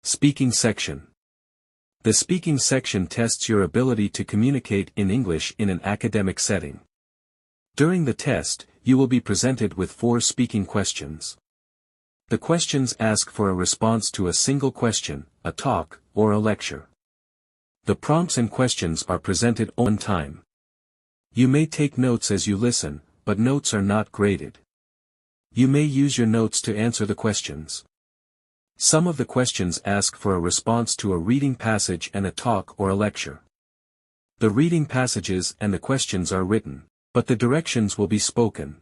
Speaking section. The speaking section tests your ability to communicate in English in an academic setting. During the test, you will be presented with 4 speaking questions. The questions ask for a response to a single question, a talk, or a lecture. The prompts and questions are presented on time. You may take notes as you listen, but notes are not graded. You may use your notes to answer the questions. Some of the questions ask for a response to a reading passage and a talk or a lecture. The reading passages and the questions are written, but the directions will be spoken.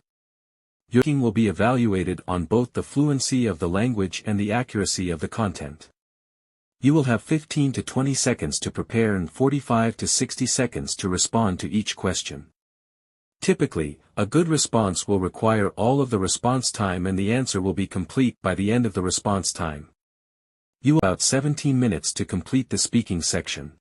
Your speaking will be evaluated on both the fluency of the language and the accuracy of the content. You will have 15 to 20 seconds to prepare and 45 to 60 seconds to respond to each question. Typically, a good response will require all of the response time and the answer will be complete by the end of the response time. You will have about 17 minutes to complete the speaking section.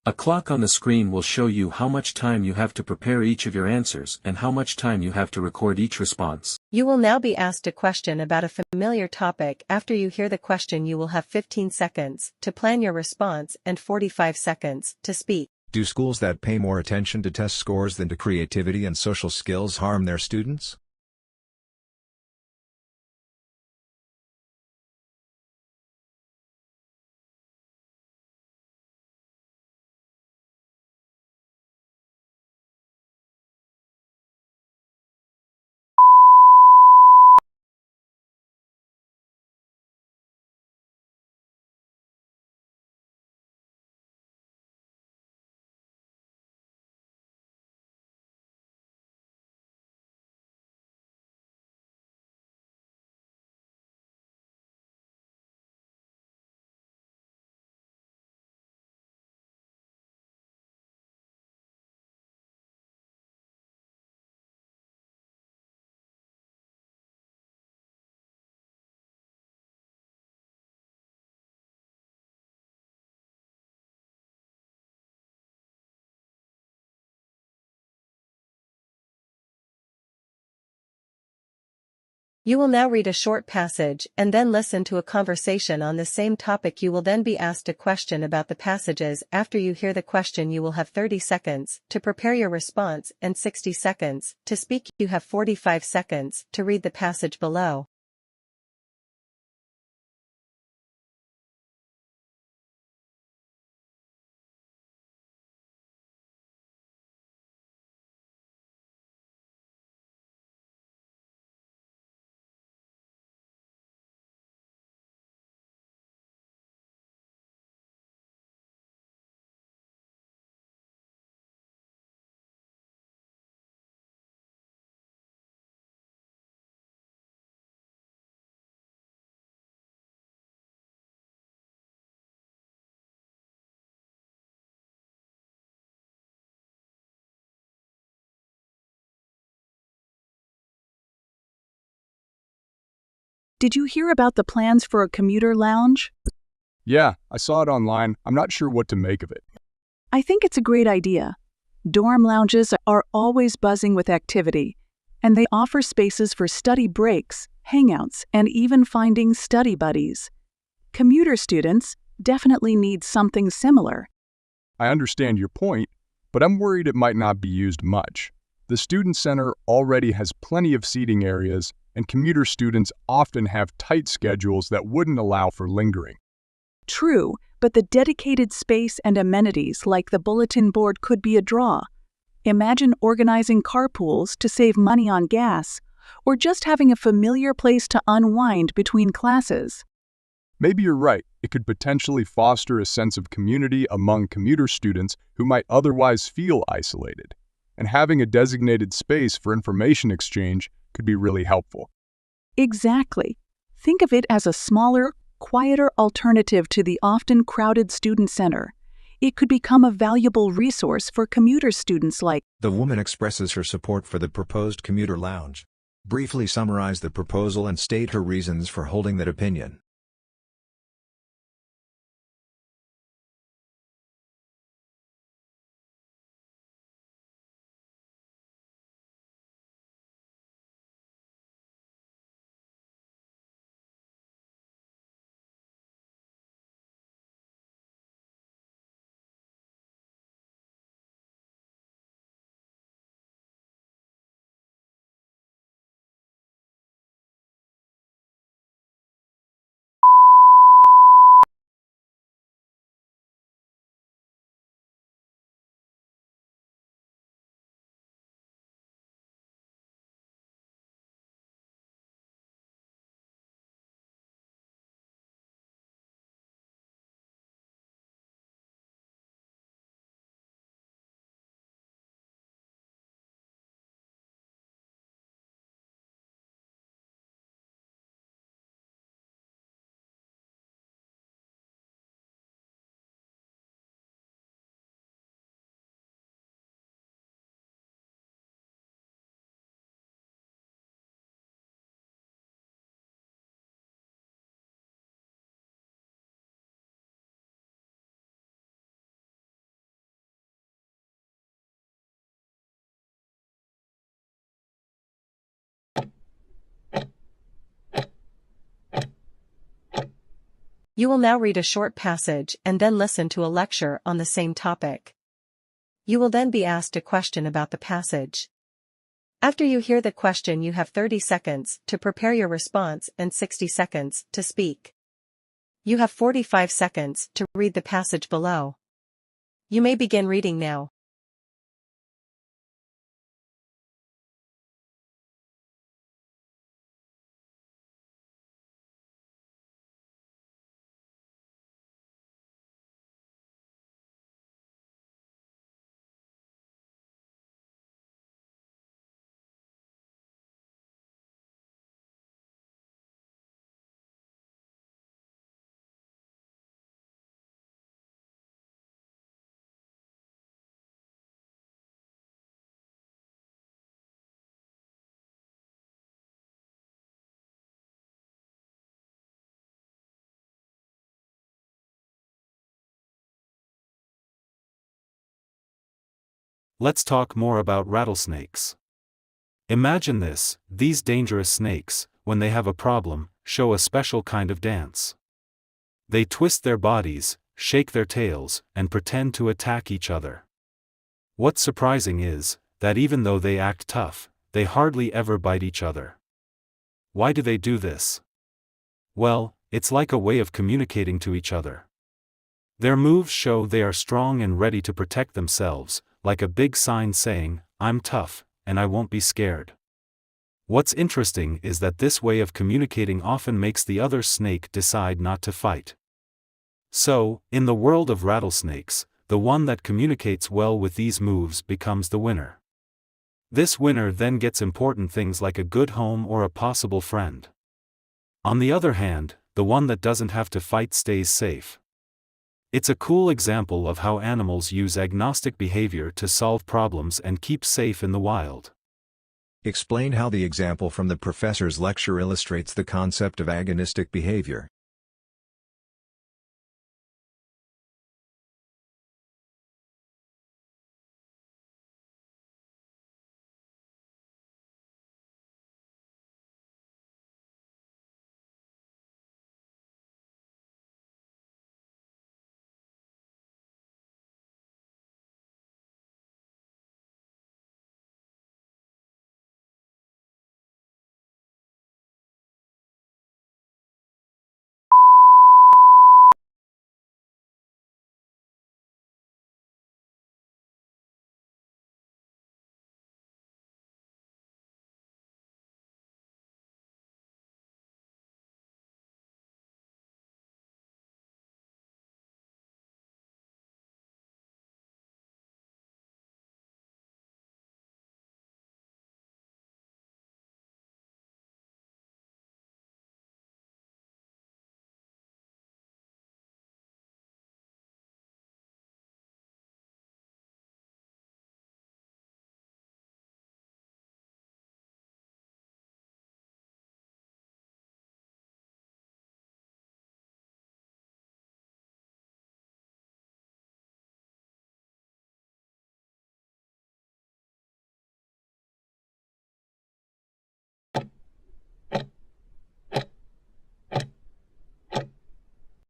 A clock on the screen will show you how much time you have to prepare each of your answers and how much time you have to record each response. You will now be asked a question about a familiar topic. After you hear the question, you will have 15 seconds to plan your response and 45 seconds to speak. Do schools that pay more attention to test scores than to creativity and social skills harm their students? You will now read a short passage and then listen to a conversation on the same topic. You will then be asked a question about the passages. After you hear the question, you will have 30 seconds to prepare your response and 60 seconds to speak. You have 45 seconds to read the passage below. Did you hear about the plans for a commuter lounge? Yeah, I saw it online. I'm not sure what to make of it. I think it's a great idea. Dorm lounges are always buzzing with activity, and they offer spaces for study breaks, hangouts, and even finding study buddies. Commuter students definitely need something similar. I understand your point, but I'm worried it might not be used much. The Student Center already has plenty of seating areas, and commuter students often have tight schedules that wouldn't allow for lingering. True, but the dedicated space and amenities like the bulletin board could be a draw. Imagine organizing carpools to save money on gas, or just having a familiar place to unwind between classes. Maybe you're right. It could potentially foster a sense of community among commuter students who might otherwise feel isolated. And having a designated space for information exchange could be really helpful. Exactly. Think of it as a smaller, quieter alternative to the often crowded student center. It could become a valuable resource for commuter students like. The woman expresses her support for the proposed commuter lounge. Briefly summarize the proposal and state her reasons for holding that opinion. You will now read a short passage and then listen to a lecture on the same topic. You will then be asked a question about the passage. After you hear the question, you have 30 seconds to prepare your response and 60 seconds to speak. You have 45 seconds to read the passage below. You may begin reading now. Let's talk more about rattlesnakes. Imagine this: these dangerous snakes, when they have a problem, show a special kind of dance. They twist their bodies, shake their tails, and pretend to attack each other. What's surprising is that even though they act tough, they hardly ever bite each other. Why do they do this? Well, it's like a way of communicating to each other. Their moves show they are strong and ready to protect themselves, like a big sign saying, "I'm tough, and I won't be scared." What's interesting is that this way of communicating often makes the other snake decide not to fight. So, in the world of rattlesnakes, the one that communicates well with these moves becomes the winner. This winner then gets important things like a good home or a possible friend. On the other hand, the one that doesn't have to fight stays safe. It's a cool example of how animals use agnostic behavior to solve problems and keep safe in the wild. Explain how the example from the professor's lecture illustrates the concept of agonistic behavior.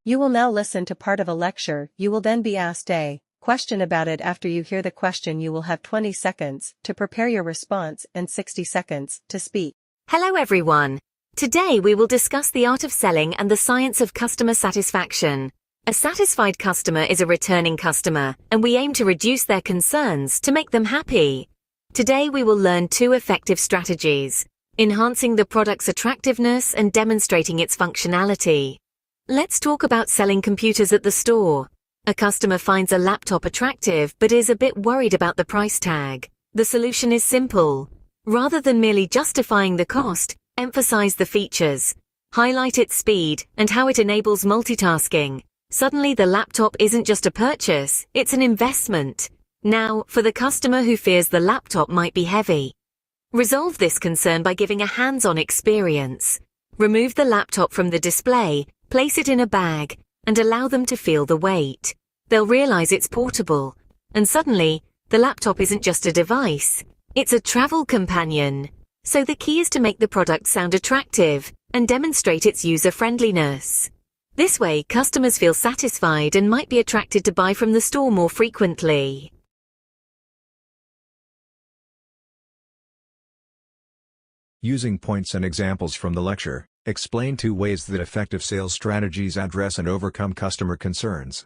You will now listen to part of a lecture. You will then be asked a question about it. After you hear the question, you will have 20 seconds to prepare your response and 60 seconds to speak. Hello everyone. Today we will discuss the art of selling and the science of customer satisfaction. A satisfied customer is a returning customer, and we aim to reduce their concerns to make them happy. Today we will learn 2 effective strategies: enhancing the product's attractiveness and demonstrating its functionality. Let's talk about selling computers at the store. A customer finds a laptop attractive but is a bit worried about the price tag. The solution is simple. Rather than merely justifying the cost, emphasize the features. Highlight its speed and how it enables multitasking. Suddenly the laptop isn't just a purchase, it's an investment. Now, for the customer who fears the laptop might be heavy. Resolve this concern by giving a hands-on experience. Remove the laptop from the display, place it in a bag, and allow them to feel the weight. They'll realize it's portable. And suddenly, the laptop isn't just a device, it's a travel companion. So the key is to make the product sound attractive and demonstrate its user-friendliness. This way, customers feel satisfied and might be attracted to buy from the store more frequently. Using points and examples from the lecture, explain 2 ways that effective sales strategies address and overcome customer concerns.